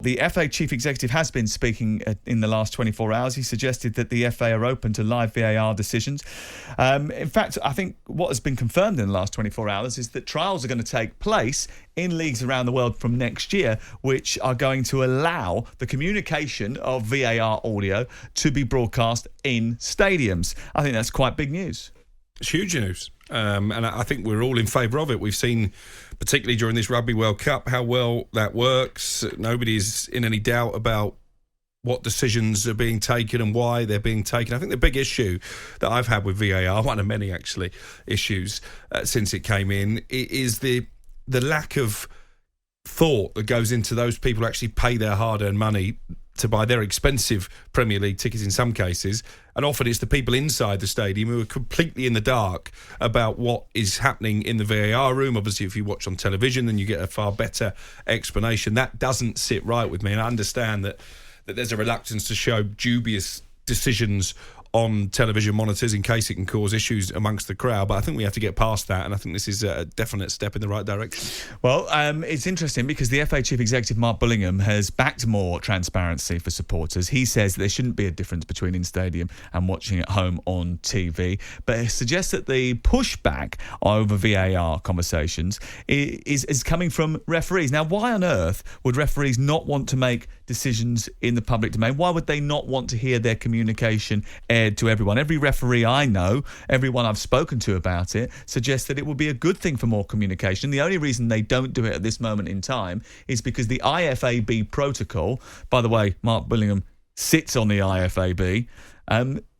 The FA chief executive has been speaking in the last 24 hours. He suggested that the FA are open to live VAR decisions. In fact, I think what has been confirmed in the last 24 hours is that trials are going to take place in leagues around the world from next year, which are going to allow the communication of VAR audio to be broadcast in stadiums. I think that's quite big news. It's huge news. And I think we're all in favour of it. We've seen, particularly during this Rugby World Cup, how well that works. Nobody's in any doubt about what decisions are being taken and why they're being taken. I think the big issue that I've had with VAR, one of many actually issues since it came in, is the lack of thought that goes into those people who actually pay their hard-earned money to buy their expensive Premier League tickets in some cases, and often it's the people inside the stadium who are completely in the dark about what is happening in the VAR room. Obviously, if you watch on television, then you get a far better explanation. That doesn't sit right with me, and I understand that there's a reluctance to show dubious decisions on television monitors in case it can cause issues amongst the crowd, but I think we have to get past that, and I think this is a definite step in the right direction. Well, it's interesting because the FA Chief Executive Mark Bullingham has backed more transparency for supporters. He says there shouldn't be a difference between in stadium and watching at home on TV, but he suggests that the pushback over VAR conversations is coming from referees. Now, why on earth would referees not want to make decisions in the public domain? Why would they not want to hear their communication aired to everyone? Every referee I know, everyone I've spoken to about it, suggests that it would be a good thing for more communication. The only reason they don't do it at this moment in time is because the IFAB protocol, by the way, Mark Bullingham sits on the IFAB,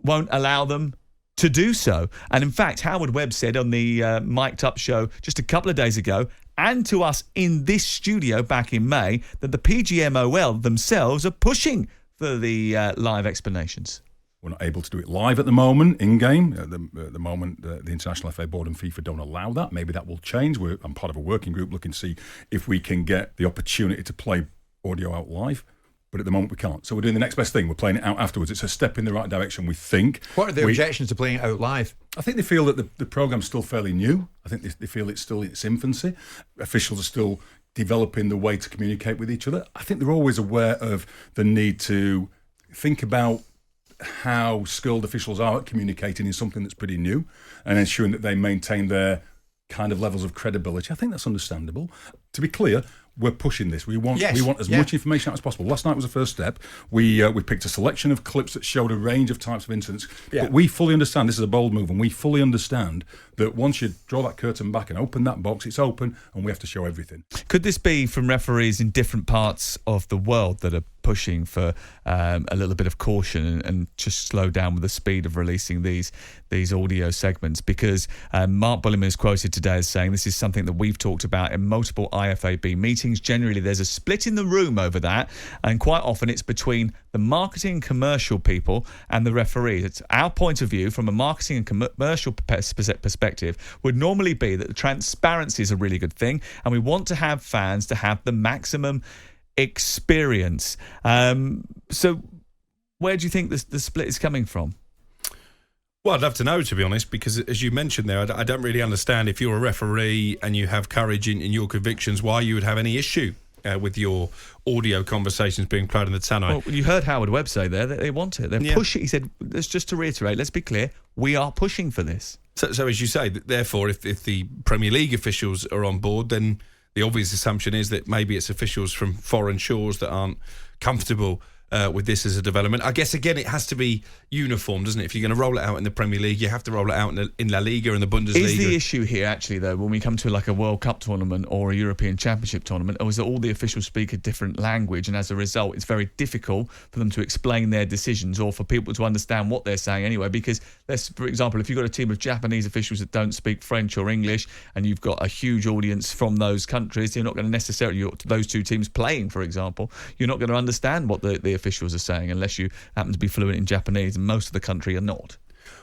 won't allow them to do so. And in fact, Howard Webb said on the Mic'd Up show just a couple of days ago, and to us in this studio back in May, that the PGMOL themselves are pushing for the live explanations. We're not able to do it live at the moment, in-game. At the moment, the International FA Board and FIFA don't allow that. Maybe that will change. I'm part of a working group looking to see if we can get the opportunity to play audio out live. But at the moment, we can't. So we're doing the next best thing. We're playing it out afterwards. It's a step in the right direction, we think. What are the objections to playing it out live? I think they feel that the programme's still fairly new. I think they feel it's still in its infancy. Officials are still developing the way to communicate with each other. I think they're always aware of the need to think about how skilled officials are at communicating in something that's pretty new and ensuring that they maintain their kind of levels of credibility. I think that's understandable. To be clear, we're pushing this. We want as much information out as possible. Last night was the first step. We picked a selection of clips that showed a range of types of incidents. Yeah. But we fully understand, this is a bold move, and we fully understand that once you draw that curtain back and open that box, it's open, and we have to show everything. Could this be from referees in different parts of the world that are pushing for a little bit of caution and just slow down with the speed of releasing these audio segments? Because Mark Bullingham is quoted today as saying this is something that we've talked about in multiple IFAB meetings. Generally, there's a split in the room over that, and quite often it's between the marketing and commercial people and the referees. It's our point of view from a marketing and commercial perspective would normally be that the transparency is a really good thing, and we want to have fans to have the maximum experience. So where do you think the split is coming from? Well, I'd love to know, to be honest, because as you mentioned there, I don't really understand, if you're a referee and you have courage in your convictions, why you would have any issue with your audio conversations being played in the tannoy. Well, you heard Howard Webb say there that they want it. They're pushing. He said, just to reiterate, let's be clear, we are pushing for this. So as you say, therefore, if the Premier League officials are on board, then the obvious assumption is that maybe it's officials from foreign shores that aren't comfortable with this as a development. I guess, again, it has to be uniform, doesn't it? If you're going to roll it out in the Premier League, you have to roll it out in La Liga and the Bundesliga. Is the issue here, actually, though, when we come to like a World Cup tournament or a European Championship tournament, or is that all the officials speak a different language, and as a result, it's very difficult for them to explain their decisions or for people to understand what they're saying anyway? Because, for example, if you've got a team of Japanese officials that don't speak French or English, and you've got a huge audience from those countries, you're not going to necessarily, those two teams playing, for example, you're not going to understand what the officials are saying unless you happen to be fluent in Japanese, and most of the country are not.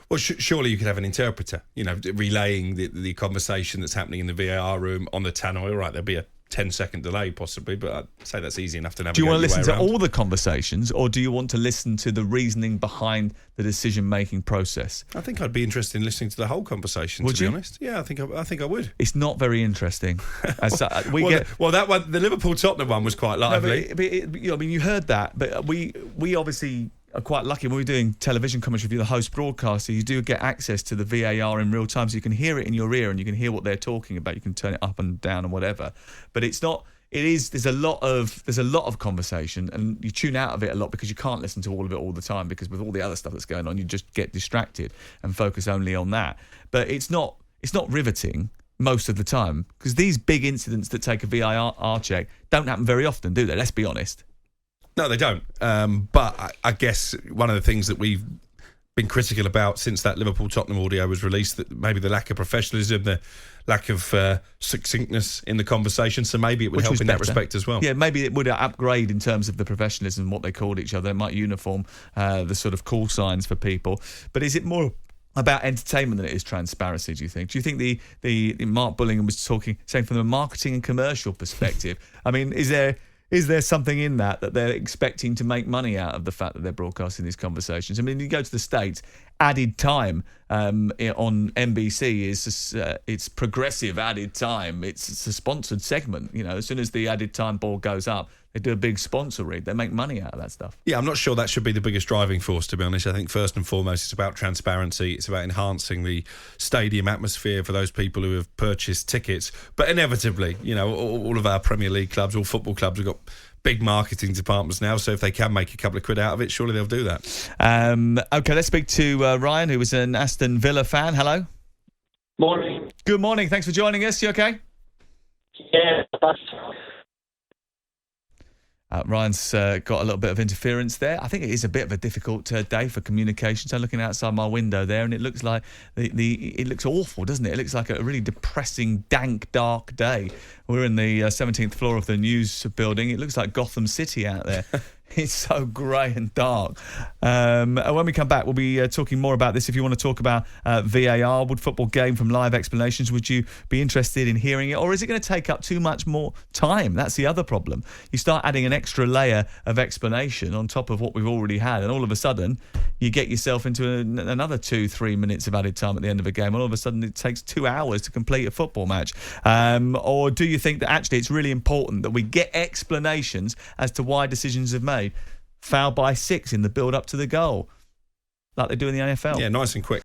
Well, surely you could have an interpreter, relaying the conversation that's happening in the VAR room on the tannoy. All right, there'll be a 10-second delay possibly, but I'd say that's easy enough to navigate. Do you want to your way listen to around. all the conversations, or do you want to listen to the reasoning behind the decision-making process? I think I'd be interested in listening to the whole conversation. Would to be you? honest, yeah, I think I would. It's not very interesting. As That one, the Liverpool Tottenham one, was quite lively. You heard that, but we obviously are quite lucky when we're doing television commentary. If you're the host broadcaster, you do get access to the VAR in real time, so you can hear it in your ear and you can hear what they're talking about. You can turn it up and down and whatever. But it's not. It is. There's a lot of conversation, and you tune out of it a lot because you can't listen to all of it all the time, because with all the other stuff that's going on, you just get distracted and focus only on that. But it's not riveting most of the time, because these big incidents that take a VAR check don't happen very often, do they? Let's be honest. No, they don't. But I guess one of the things that we've been critical about since that Liverpool Tottenham audio was released, that maybe the lack of professionalism, the lack of succinctness in the conversation. So maybe it would help in that respect as well. Yeah, maybe it would upgrade in terms of the professionalism, what they called each other. It might uniform the sort of call signs for people. But is it more about entertainment than it is transparency, do you think? Do you think the Mark Bullingham was saying from a marketing and commercial perspective, I mean, is there something in that they're expecting to make money out of the fact that they're broadcasting these conversations? I mean, you go to the States, added time on NBC is it's progressive added time. It's a sponsored segment. You know, as soon as the added time ball goes up, they do a big sponsor read. They make money out of that stuff. Yeah, I'm not sure that should be the biggest driving force, to be honest. I think first and foremost, it's about transparency. It's about enhancing the stadium atmosphere for those people who have purchased tickets. But inevitably, you know, all of our Premier League clubs, all football clubs have got big marketing departments now, so if they can make a couple of quid out of it, surely they'll do that. Okay, let's speak to Ryan, who was an Aston Villa fan. Hello. Morning. Good morning. Thanks for joining us. You okay? Yeah, that's... Ryan's got a little bit of interference there. I think it is a bit of a difficult day for communication. So I'm looking outside my window there, and it looks like it looks awful, doesn't it? It looks like a really depressing, dank, dark day. We're in the 17th floor of the news building. It looks like Gotham City out there. It's so grey and dark. And when we come back, we'll be talking more about this. If you want to talk about VAR, Wood Football Game from Live Explanations, would you be interested in hearing it? Or is it going to take up too much more time? That's the other problem. You start adding an extra layer of explanation on top of what we've already had, and all of a sudden, you get yourself into another 2-3 minutes of added time at the end of a game. And all of a sudden, it takes 2 hours to complete a football match. Or do you think that actually it's really important that we get explanations as to why decisions have made? Foul by 6 in the build-up to the goal, like they do in the NFL. Yeah, nice and quick.